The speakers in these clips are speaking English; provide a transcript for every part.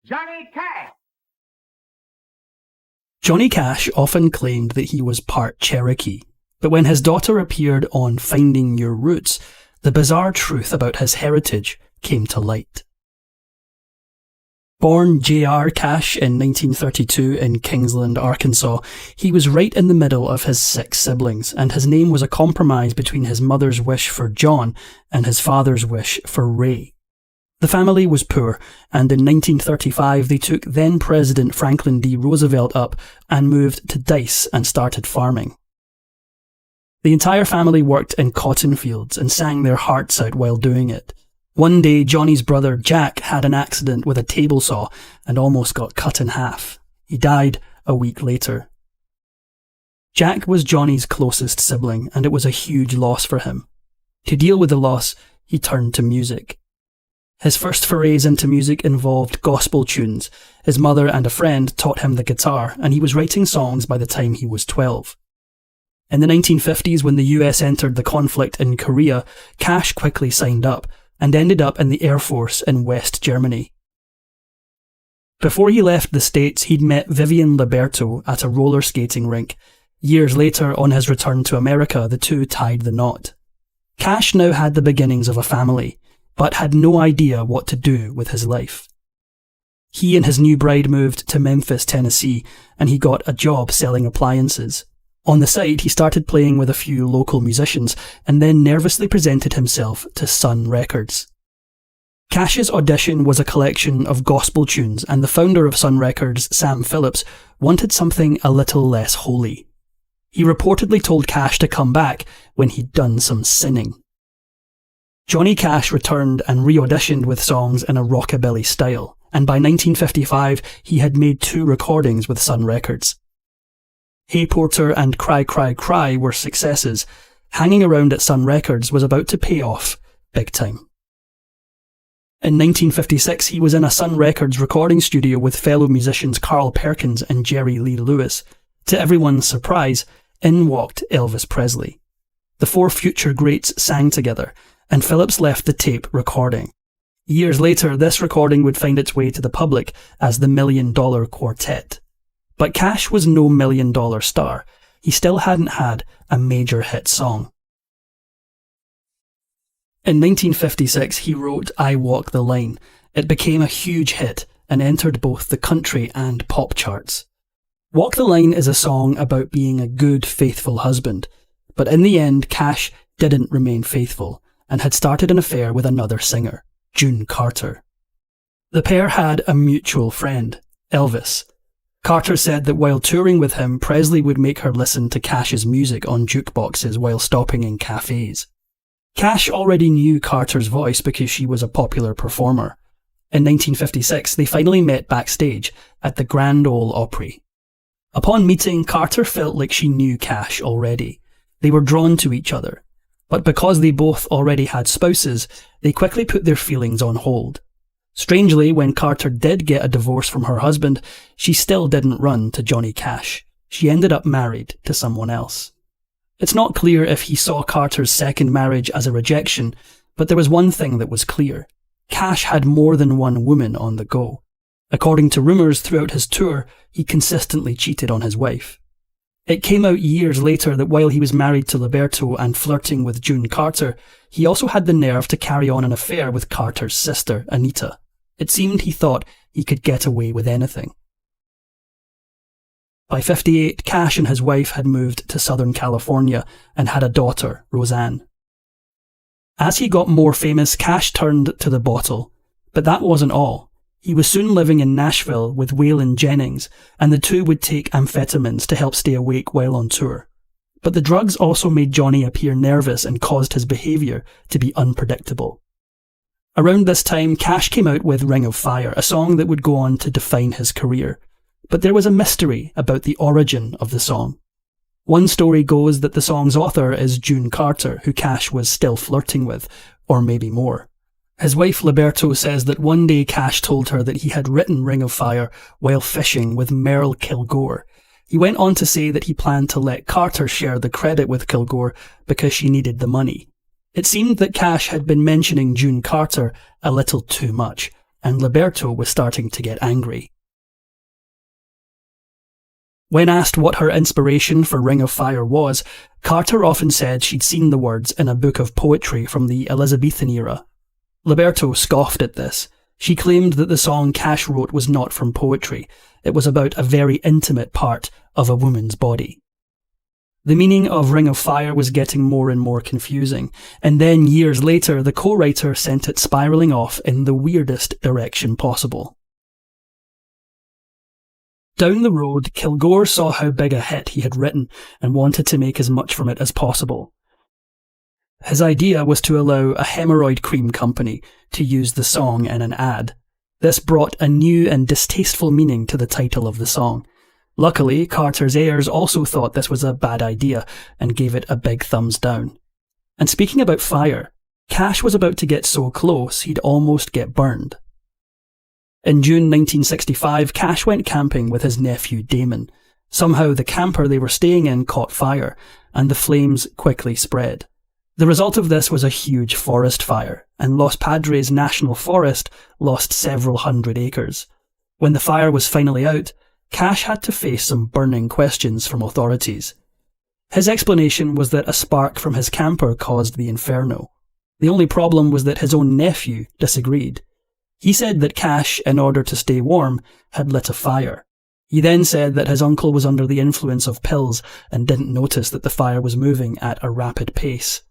Johnny Cash. Johnny Cash often claimed that he was part Cherokee, but when his daughter appeared on Finding Your Roots, the bizarre truth about his heritage came to light. Born J.R. Cash in 1932 in Kingsland, Arkansas, he was right in the middle of his 6 siblings, and his name was a compromise between his mother's wish for John and his father's wish for Ray. The family was poor, and in 1935 they took then-President Franklin D. Roosevelt up and moved to Dice and started farming. The entire family worked in cotton fields and sang their hearts out while doing it. One day, Johnny's brother Jack had an accident with a table saw and almost got cut in half. He died a week later. Jack was Johnny's closest sibling, and it was a huge loss for him. To deal with the loss, he turned to music. His first forays into music involved gospel tunes. His mother and a friend taught him the guitar, and he was writing songs by the time he was 12. In the 1950s, when the US entered the conflict in Korea, Cash quickly signed up and ended up in the Air Force in West Germany. Before he left the States, he'd met Vivian Liberto at a roller skating rink. Years later, on his return to America, the two tied the knot. Cash now had the beginnings of a family, but had no idea what to do with his life. He and his new bride moved to Memphis, Tennessee, and he got a job selling appliances. On the side, he started playing with a few local musicians and then nervously presented himself to Sun Records. Cash's audition was a collection of gospel tunes, and the founder of Sun Records, Sam Phillips, wanted something a little less holy. He reportedly told Cash to come back when he'd done some sinning. Johnny Cash returned and re-auditioned with songs in a rockabilly style, and by 1955 he had made 2 recordings with Sun Records. Hey Porter and Cry Cry Cry were successes. Hanging around at Sun Records was about to pay off big time. In 1956 he was in a Sun Records recording studio with fellow musicians Carl Perkins and Jerry Lee Lewis. To everyone's surprise, in walked Elvis Presley. The 4 future greats sang together, and Phillips left the tape recording. Years later, this recording would find its way to the public as the $1 Million Quartet. But Cash was no $1 Million star. He still hadn't had a major hit song. In 1956, he wrote I Walk the Line. It became a huge hit and entered both the country and pop charts. Walk the Line is a song about being a good, faithful husband, but in the end, Cash didn't remain faithful and had started an affair with another singer, June Carter. The pair had a mutual friend, Elvis. Carter said that while touring with him, Presley would make her listen to Cash's music on jukeboxes while stopping in cafes. Cash already knew Carter's voice because she was a popular performer. In 1956, they finally met backstage at the Grand Ole Opry. Upon meeting, Carter felt like she knew Cash already. They were drawn to each other. But because they both already had spouses, they quickly put their feelings on hold. Strangely, when Carter did get a divorce from her husband, she still didn't run to Johnny Cash. She ended up married to someone else. It's not clear if he saw Carter's second marriage as a rejection, but there was one thing that was clear. Cash had more than one woman on the go. According to rumours throughout his tour, he consistently cheated on his wife. It came out years later that while he was married to Liberto and flirting with June Carter, he also had the nerve to carry on an affair with Carter's sister, Anita. It seemed he thought he could get away with anything. By 58, Cash and his wife had moved to Southern California and had a daughter, Roseanne. As he got more famous, Cash turned to the bottle. But that wasn't all. He was soon living in Nashville with Waylon Jennings, and the two would take amphetamines to help stay awake while on tour. But the drugs also made Johnny appear nervous and caused his behaviour to be unpredictable. Around this time, Cash came out with Ring of Fire, a song that would go on to define his career. But there was a mystery about the origin of the song. One story goes that the song's author is June Carter, who Cash was still flirting with, or maybe more. His wife Liberto says that one day Cash told her that he had written Ring of Fire while fishing with Merle Kilgore. He went on to say that he planned to let Carter share the credit with Kilgore because she needed the money. It seemed that Cash had been mentioning June Carter a little too much, and Liberto was starting to get angry. When asked what her inspiration for Ring of Fire was, Carter often said she'd seen the words in a book of poetry from the Elizabethan era. Liberto scoffed at this. She claimed that the song Cash wrote was not from poetry. It was about a very intimate part of a woman's body. The meaning of Ring of Fire was getting more and more confusing, and then years later the co-writer sent it spiralling off in the weirdest direction possible. Down the road, Kilgore saw how big a hit he had written and wanted to make as much from it as possible. His idea was to allow a hemorrhoid cream company to use the song in an ad. This brought a new and distasteful meaning to the title of the song. Luckily, Carter's heirs also thought this was a bad idea and gave it a big thumbs down. And speaking about fire, Cash was about to get so close he'd almost get burned. In June 1965, Cash went camping with his nephew Damon. Somehow the camper they were staying in caught fire, and the flames quickly spread. The result of this was a huge forest fire, and Los Padres National Forest lost several hundred acres. When the fire was finally out, Cash had to face some burning questions from authorities. His explanation was that a spark from his camper caused the inferno. The only problem was that his own nephew disagreed. He said that Cash, in order to stay warm, had lit a fire. He then said that his uncle was under the influence of pills and didn't notice that the fire was moving at a rapid pace.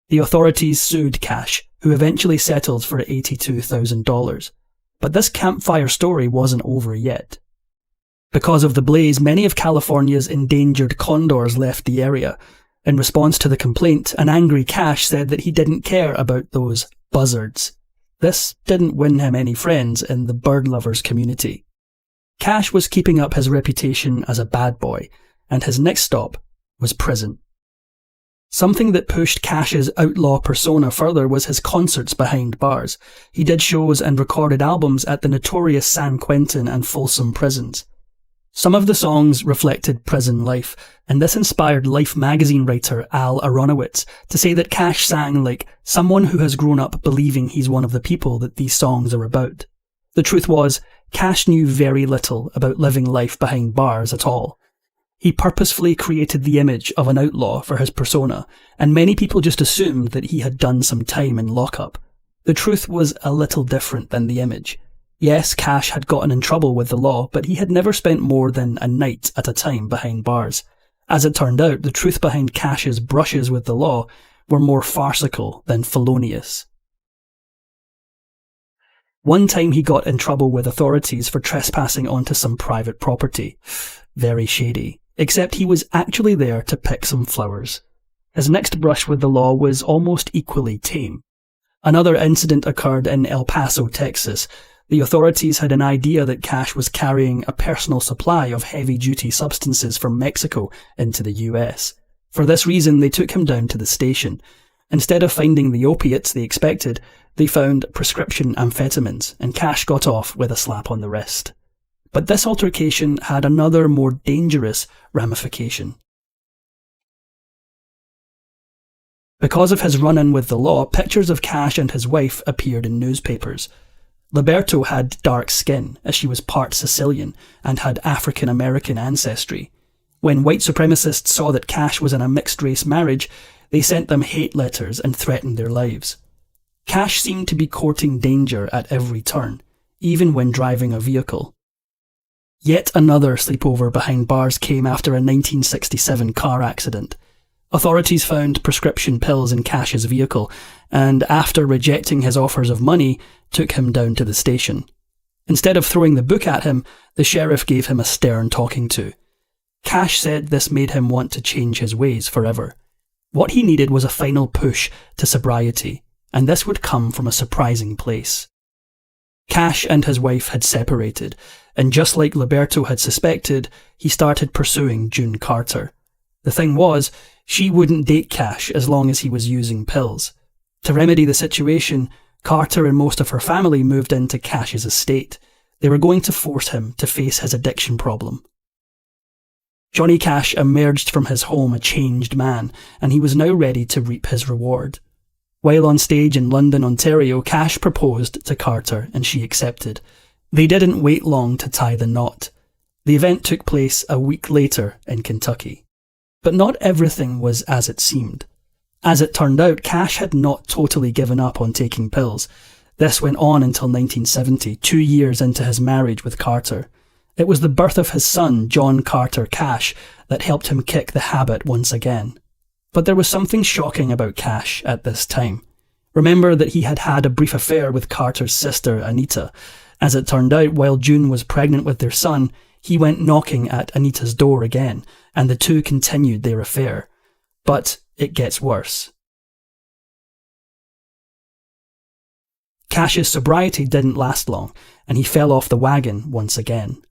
The authorities sued Cash, who eventually settled for $82,000. But this campfire story wasn't over yet. Because of the blaze, many of California's endangered condors left the area. In response to the complaint, an angry Cash said that he didn't care about those buzzards. This didn't win him any friends in the bird lovers community. Cash was keeping up his reputation as a bad boy, and his next stop was prison. Something that pushed Cash's outlaw persona further was his concerts behind bars. He did shows and recorded albums at the notorious San Quentin and Folsom prisons. Some of the songs reflected prison life, and this inspired Life magazine writer Al Aronowitz to say that Cash sang like someone who has grown up believing he's one of the people that these songs are about. The truth was, Cash knew very little about living life behind bars at all. He purposefully created the image of an outlaw for his persona, and many people just assumed that he had done some time in lockup. The truth was a little different than the image. Yes, Cash had gotten in trouble with the law, but he had never spent more than a night at a time behind bars. As it turned out, the truth behind Cash's brushes with the law were more farcical than felonious. One time he got in trouble with authorities for trespassing onto some private property. Very shady. Except he was actually there to pick some flowers. His next brush with the law was almost equally tame. Another incident occurred in El Paso, Texas. The authorities had an idea that Cash was carrying a personal supply of heavy-duty substances from Mexico into the US. For this reason, they took him down to the station. Instead of finding the opiates they expected, they found prescription amphetamines, and Cash got off with a slap on the wrist. But this altercation had another more dangerous ramification. Because of his run-in with the law, pictures of Cash and his wife appeared in newspapers. Liberto had dark skin, as she was part Sicilian and had African-American ancestry. When white supremacists saw that Cash was in a mixed-race marriage, they sent them hate letters and threatened their lives. Cash seemed to be courting danger at every turn, even when driving a vehicle. Yet another sleepover behind bars came after a 1967 car accident. Authorities found prescription pills in Cash's vehicle, and after rejecting his offers of money, took him down to the station. Instead of throwing the book at him, the sheriff gave him a stern talking to. Cash said this made him want to change his ways forever. What he needed was a final push to sobriety, and this would come from a surprising place. Cash and his wife had separated, and just like Liberto had suspected, he started pursuing June Carter. The thing was, she wouldn't date Cash as long as he was using pills. To remedy the situation, Carter and most of her family moved into Cash's estate. They were going to force him to face his addiction problem. Johnny Cash emerged from his home a changed man, and he was now ready to reap his reward. While on stage in London, Ontario, Cash proposed to Carter and she accepted. They didn't wait long to tie the knot. The event took place a week later in Kentucky. But not everything was as it seemed. As it turned out, Cash had not totally given up on taking pills. This went on until 1970, 2 years into his marriage with Carter. It was the birth of his son, John Carter Cash, that helped him kick the habit once again. But there was something shocking about Cash at this time. Remember that he had had a brief affair with Carter's sister, Anita. As it turned out, while June was pregnant with their son, he went knocking at Anita's door again, and the two continued their affair. But it gets worse. Cash's sobriety didn't last long, and he fell off the wagon once again.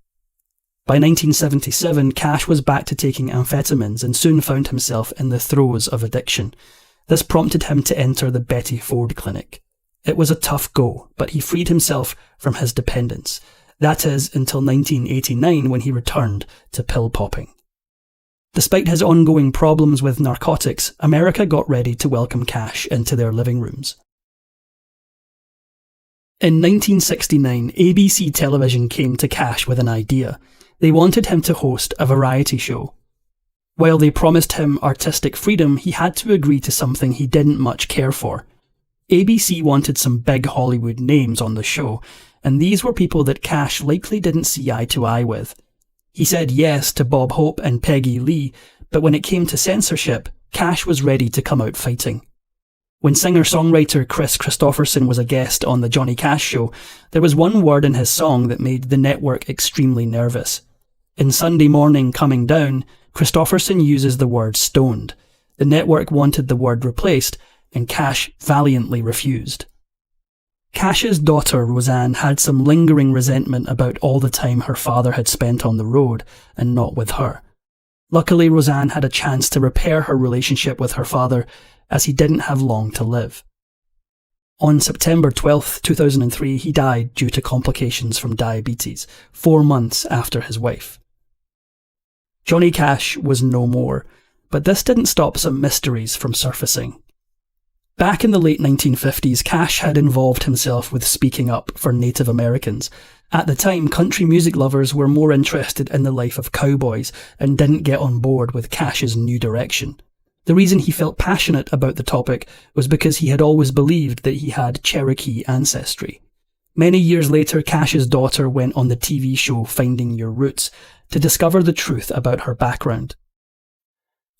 By 1977, Cash was back to taking amphetamines and soon found himself in the throes of addiction. This prompted him to enter the Betty Ford Clinic. It was a tough go, but he freed himself from his dependence. That is, until 1989 when he returned to pill popping. Despite his ongoing problems with narcotics, America got ready to welcome Cash into their living rooms. In 1969, ABC television came to Cash with an idea. They wanted him to host a variety show. While they promised him artistic freedom, he had to agree to something he didn't much care for. ABC wanted some big Hollywood names on the show, and these were people that Cash likely didn't see eye to eye with. He said yes to Bob Hope and Peggy Lee, but when it came to censorship, Cash was ready to come out fighting. When singer-songwriter Chris Christopherson was a guest on the Johnny Cash Show, there was one word in his song that made the network extremely nervous. In Sunday Morning Coming Down, Christopherson uses the word stoned. The network wanted the word replaced, and Cash valiantly refused. Cash's daughter Roseanne had some lingering resentment about all the time her father had spent on the road and not with her. Luckily, Roseanne had a chance to repair her relationship with her father, as he didn't have long to live. On September 12, 2003, he died due to complications from diabetes, 4 months after his wife. Johnny Cash was no more, but this didn't stop some mysteries from surfacing. Back in the late 1950s, Cash had involved himself with speaking up for Native Americans. At the time, country music lovers were more interested in the life of cowboys and didn't get on board with Cash's new direction. The reason he felt passionate about the topic was because he had always believed that he had Cherokee ancestry. Many years later, Cash's daughter went on the TV show Finding Your Roots to discover the truth about her background.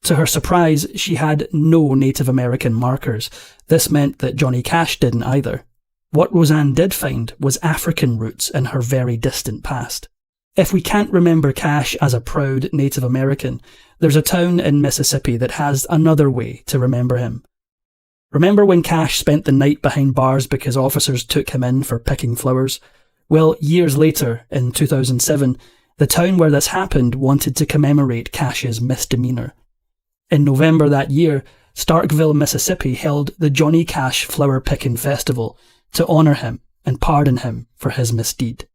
To her surprise, she had no Native American markers. This meant that Johnny Cash didn't either. What Roseanne did find was African roots in her very distant past. If we can't remember Cash as a proud Native American, there's a town in Mississippi that has another way to remember him. Remember when Cash spent the night behind bars because officers took him in for picking flowers? Well, years later, in 2007, the town where this happened wanted to commemorate Cash's misdemeanor. In November that year, Starkville, Mississippi held the Johnny Cash Flower Picking Festival to honour him and pardon him for his misdeed.